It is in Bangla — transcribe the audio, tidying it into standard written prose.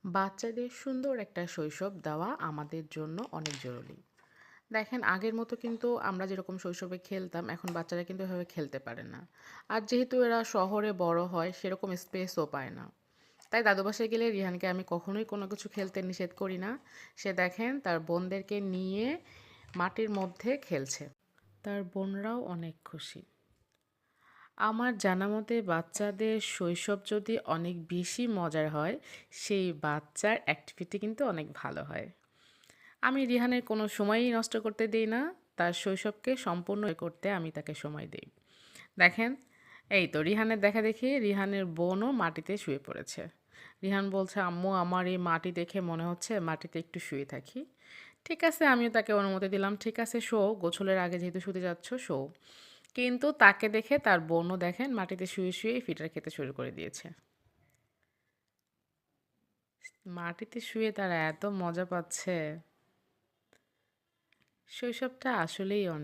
বাচ্চাদের সুন্দর একটা শৈশব দেওয়া আমাদের জন্য অনেক জরুরি। দেখেন আগের মতো কিন্তু আমরা যেরকম শৈশবে খেলতাম এখন বাচ্চারা কিন্তু এভাবে খেলতে পারে না। আর যেহেতু এরা শহরে বড় হয় সেরকম স্পেসও পায় না। তাই দাদু বাসায় গেলে রিহানকে আমি কখনোই কোনো কিছু খেলতে নিষেধ করি না। সে দেখেন তার বোনদেরকে নিয়ে মাটির মধ্যে খেলছে। তার বোনরাও অনেক খুশি। আমার জানা মতে বাচ্চাদের শৈশব যদি অনেক বেশি মজার হয়, সেই বাচ্চার অ্যাক্টিভিটি কিন্তু অনেক ভালো হয়। আমি রিহানের কোনো সময়ই নষ্ট করতে দেই না। তার শৈশবকে সম্পূর্ণ করতে আমি তাকে সময় দেই। দেখেন, এই তো রিহানের দেখাদেখি রিহানের বোনও মাটিতে শুয়ে পড়েছে। রিহান বলছে, "আম্মু আমার এই মাটি দেখে মনে হচ্ছে মাটিতে একটু শুয়ে থাকি।" ঠিক আছে, আমিও তাকে অনুমতি দিলাম। ঠিক আছে, শো, গোসলের আগে যেহেতু শুতে যাচ্ছ শো। কিন্তু তাকে দেখে তার বোনও দেখেন মাটিতে শুয়ে শুয়ে ফিটার খেতে শুরু করে দিয়েছে। মাটিতে শুয়ে তারা এত মজা পাচ্ছে। শৈশবটা আসলেই অনেক